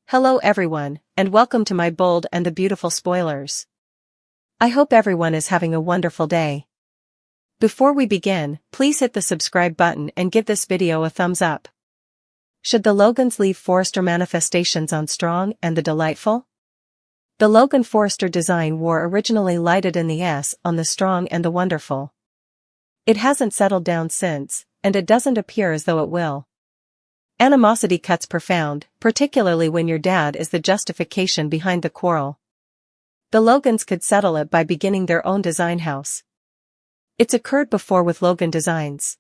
Hello everyone, and welcome to my bold and the beautiful spoilers. I hope everyone is having a wonderful day. Before we begin, please hit the subscribe button and give this video a thumbs up. Should the Logans leave Forrester manifestations on strong and the delightful? The Logan Forrester design war originally lighted in the S on the strong and the wonderful. It hasn't settled down since, and it doesn't appear as though it will. Animosity cuts profound, particularly when your dad is the justification behind the quarrel. The Logans could settle it by beginning their own design house. It's occurred before with Logan Designs.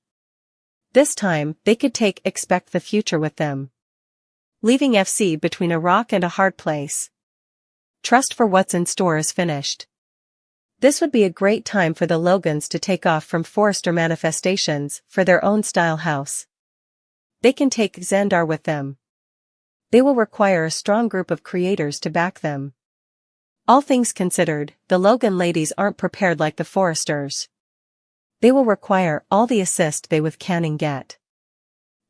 This time, they could expect the future with them, leaving FC between a rock and a hard place. Trust for what's in store is finished. This would be a great time for the Logans to take off from Forrester manifestations for their own style house. They can take Xandar with them. They will require a strong group of creators to back them. All things considered, the Logan ladies aren't prepared like the Forresters. They will require all the assist they with canning get.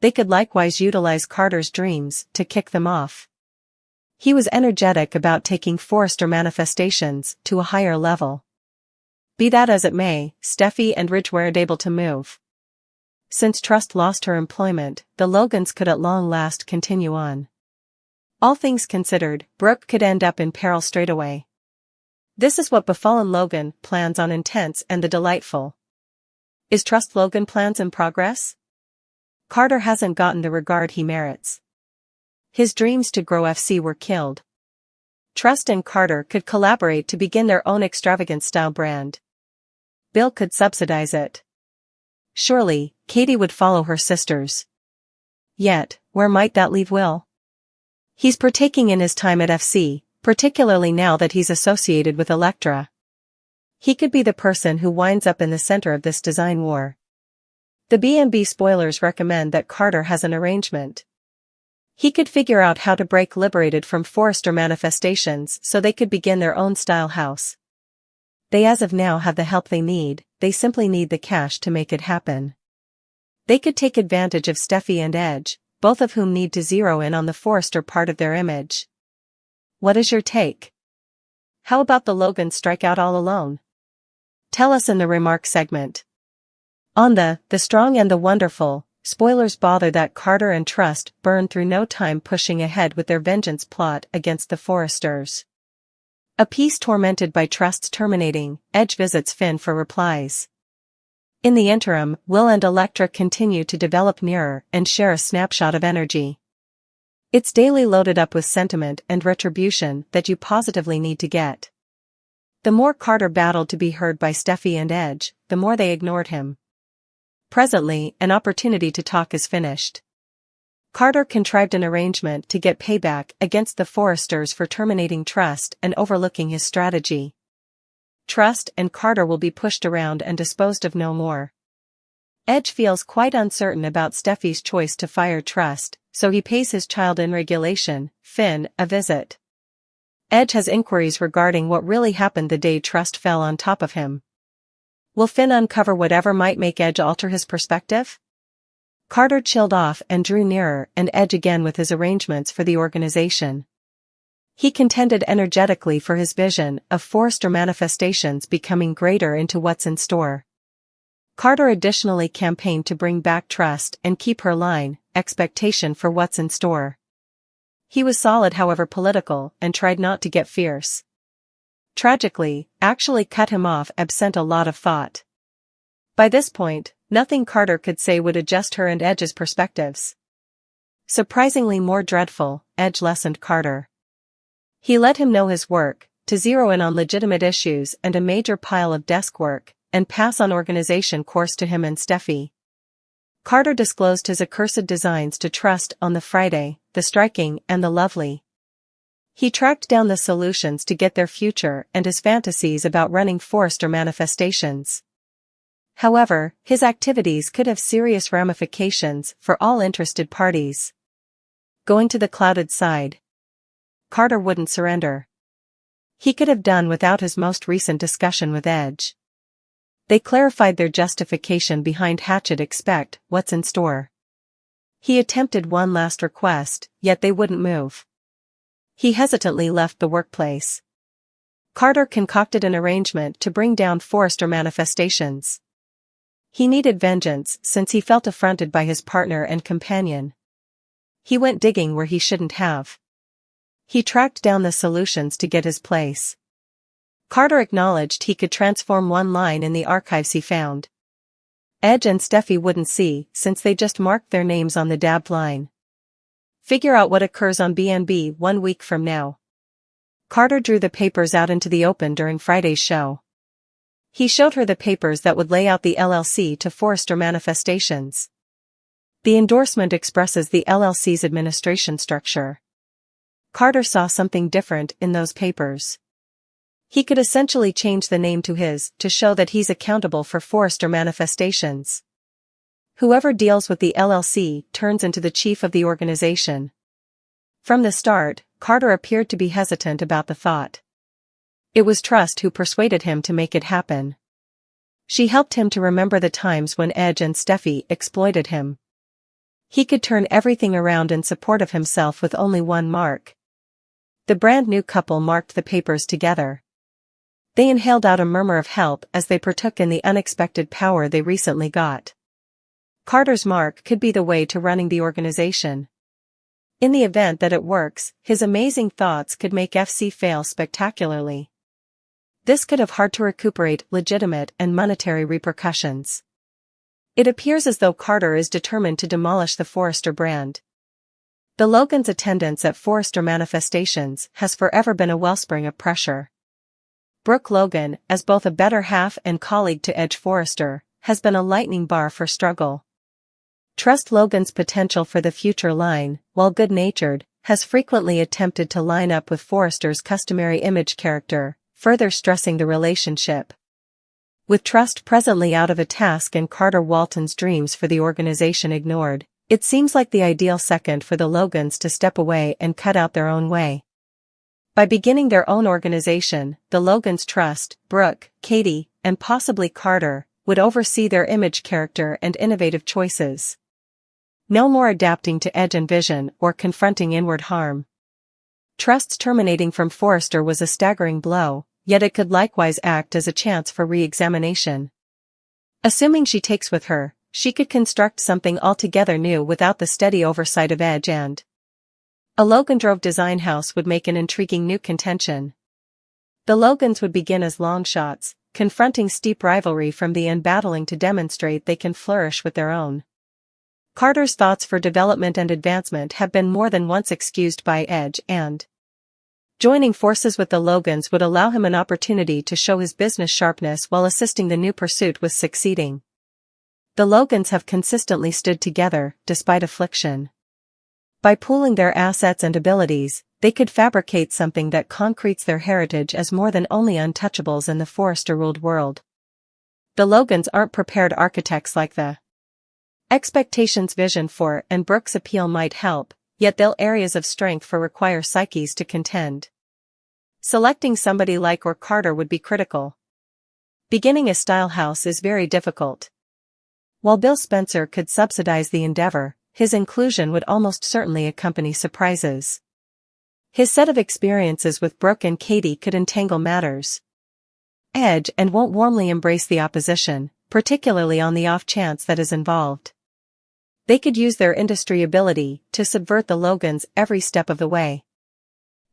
They could likewise utilize Carter's dreams to kick them off. He was energetic about taking Forrester manifestations to a higher level. Be that as it may, Steffi and Ridge weren't able to move. Since Trust lost her employment, the Logans could at long last continue on. All things considered, Brooke could end up in peril straightaway. This is what befallen Logan plans on intense and the delightful. Is Trust Logan plans in progress? Carter hasn't gotten the regard he merits. His dreams to grow FC were killed. Trust and Carter could collaborate to begin their own extravagant style brand. Bill could subsidize it. Surely, Katie would follow her sisters. Yet, where might that leave Will? He's partaking in his time at FC, particularly now that he's associated with Elektra. He could be the person who winds up in the center of this design war. The B&B spoilers recommend that Carter has an arrangement. He could figure out how to break Liberated from Forrester manifestations so they could begin their own style house. They as of now have the help they need, they simply need the cash to make it happen. They could take advantage of Steffi and Edge, both of whom need to zero in on the Forrester part of their image. What is your take? How about the Logans strike out all alone? Tell us in the remarks segment. On the Strong and the Wonderful, spoilers bother that Carter and Trust burn through no time pushing ahead with their vengeance plot against the Forresters. A piece tormented by Trust's terminating, Edge visits Finn for replies. In the interim, Will and Elektra continue to develop nearer and share a snapshot of energy. It's daily loaded up with sentiment and retribution that you positively need to get. The more Carter battled to be heard by Steffi and Edge, the more they ignored him. Presently, an opportunity to talk is finished. Carter contrived an arrangement to get payback against the Forresters for terminating Trust and overlooking his strategy. Trust and Carter will be pushed around and disposed of no more. Edge feels quite uncertain about Steffi's choice to fire Trust, so he pays his child in regulation, Finn, a visit. Edge has inquiries regarding what really happened the day Trust fell on top of him. Will Finn uncover whatever might make Edge alter his perspective? Carter chilled off and drew nearer and Edge again with his arrangements for the organization. He contended energetically for his vision of Forrester manifestations becoming greater into what's in store. Carter additionally campaigned to bring back Trust and keep her line, expectation for what's in store. He was solid however political and tried not to get fierce. Tragically, actually cut him off absent a lot of thought. By this point, nothing Carter could say would adjust her and Edge's perspectives. Surprisingly more dreadful, Edge lessened Carter. He let him know his work, to zero in on legitimate issues and a major pile of desk work, and pass on organization course to him and Steffi. Carter disclosed his accursed designs to Trust on the Friday, the striking and the lovely. He tracked down the solutions to get their future and his fantasies about running Forrester manifestations. However, his activities could have serious ramifications for all interested parties. Going to the clouded side. Carter wouldn't surrender. He could have done without his most recent discussion with Edge. They clarified their justification behind Hatchet expect what's in store. He attempted one last request, yet they wouldn't move. He hesitantly left the workplace. Carter concocted an arrangement to bring down Forrester manifestations. He needed vengeance since he felt affronted by his partner and companion. He went digging where he shouldn't have. He tracked down the solutions to get his place. Carter acknowledged he could transform one line in the archives he found. Edge and Steffi wouldn't see since they just marked their names on the dabbed line. Figure out what occurs on BNB 1 week from now. Carter drew the papers out into the open during Friday's show. He showed her the papers that would lay out the LLC to Forrester manifestations. The endorsement expresses the LLC's administration structure. Carter saw something different in those papers. He could essentially change the name to his to show that he's accountable for Forrester manifestations. Whoever deals with the LLC turns into the chief of the organization. From the start, Carter appeared to be hesitant about the thought. It was Trust who persuaded him to make it happen. She helped him to remember the times when Edge and Steffi exploited him. He could turn everything around in support of himself with only one mark. The brand new couple marked the papers together. They inhaled out a murmur of help as they partook in the unexpected power they recently got. Carter's mark could be the way to running the organization. In the event that it works, his amazing thoughts could make FC fail spectacularly. This could have hard to recuperate legitimate and monetary repercussions. It appears as though Carter is determined to demolish the Forrester brand. The Logans' attendance at Forrester manifestations has forever been a wellspring of pressure. Brooke Logan, as both a better half and colleague to Edge Forrester, has been a lightning bar for struggle. Trust Logan's potential for the future line, while good-natured, has frequently attempted to line up with Forrester's customary image character, further stressing the relationship. With Trust presently out of a task and Carter Walton's dreams for the organization ignored, it seems like the ideal second for the Logans to step away and cut out their own way. By beginning their own organization, the Logans Trust, Brooke, Katie, and possibly Carter, would oversee their image character and innovative choices. No more adapting to Edge and vision or confronting inward harm. Trust's terminating from Forrester was a staggering blow, yet it could likewise act as a chance for re-examination. Assuming she takes with her, she could construct something altogether new without the steady oversight of Edge and a Logandrove design house would make an intriguing new contention. The Logans would begin as long shots, confronting steep rivalry from the end battling to demonstrate they can flourish with their own. Carter's thoughts for development and advancement have been more than once excused by Edge and joining forces with the Logans would allow him an opportunity to show his business sharpness while assisting the new pursuit with succeeding. The Logans have consistently stood together, despite affliction. By pooling their assets and abilities, they could fabricate something that concretes their heritage as more than only untouchables in the Forrester-ruled world. The Logans aren't prepared architects like the Expectations vision for and Brooke's appeal might help, yet they'll areas of strength for require psyches to contend. Selecting somebody like or Carter would be critical. Beginning a style house is very difficult. While Bill Spencer could subsidize the endeavor, his inclusion would almost certainly accompany surprises. His set of experiences with Brooke and Katie could entangle matters. Edge and won't warmly embrace the opposition, particularly on the off chance that is involved. They could use their industry ability to subvert the Logans every step of the way.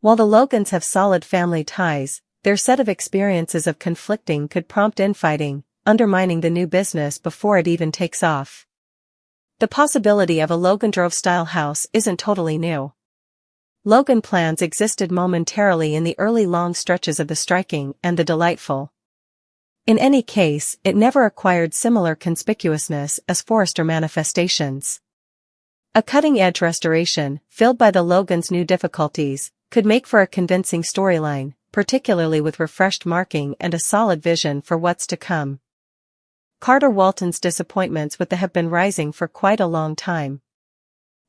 While the Logans have solid family ties, their set of experiences of conflicting could prompt infighting, undermining the new business before it even takes off. The possibility of a Logandrove-style house isn't totally new. Logan plans existed momentarily in the early long stretches of the striking and the delightful. In any case, it never acquired similar conspicuousness as Forrester manifestations. A cutting-edge restoration, filled by the Logans' new difficulties, could make for a convincing storyline, particularly with refreshed marking and a solid vision for what's to come. Carter Walton's disappointments with the have been rising for quite a long time.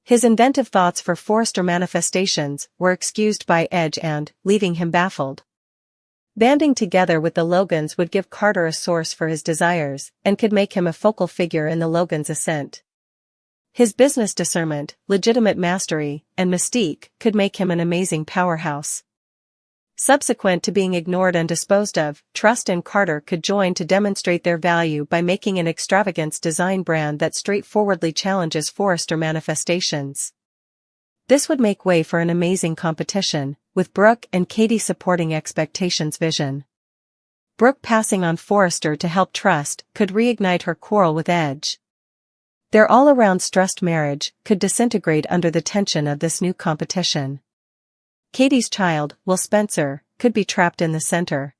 His inventive thoughts for Forrester manifestations were excused by Edge and leaving him baffled. Banding together with the Logans would give Carter a source for his desires and could make him a focal figure in the Logans' ascent. His business discernment, legitimate mastery, and mystique could make him an amazing powerhouse. Subsequent to being ignored and disposed of, Trust and Carter could join to demonstrate their value by making an extravagance design brand that straightforwardly challenges Forrester manifestations. This would make way for an amazing competition, with Brooke and Katie supporting Expectations' vision. Brooke passing on Forrester to help Trust could reignite her quarrel with Edge. Their all-around stressed marriage could disintegrate under the tension of this new competition. Katie's child, Will Spencer, could be trapped in the center.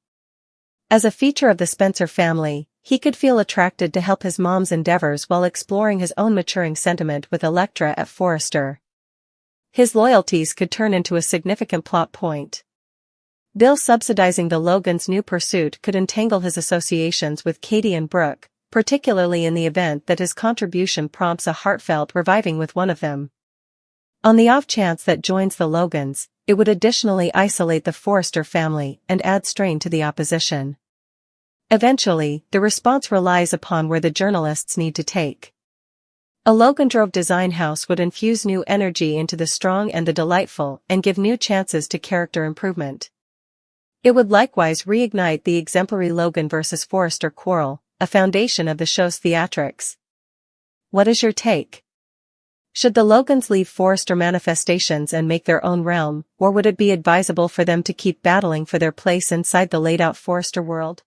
As a feature of the Spencer family, he could feel attracted to help his mom's endeavors while exploring his own maturing sentiment with Elektra at Forrester. His loyalties could turn into a significant plot point. Bill subsidizing the Logans' new pursuit could entangle his associations with Katie and Brooke, particularly in the event that his contribution prompts a heartfelt reviving with one of them. On the off chance that joins the Logans, it would additionally isolate the Forrester family and add strain to the opposition. Eventually, the response relies upon where the journalists need to take. A Logan-drove design house would infuse new energy into the strong and the delightful and give new chances to character improvement. It would likewise reignite the exemplary Logan versus Forrester quarrel, a foundation of the show's theatrics. What is your take? Should the Logans leave Forrester manifestations and make their own realm, or would it be advisable for them to keep battling for their place inside the laid-out Forrester world?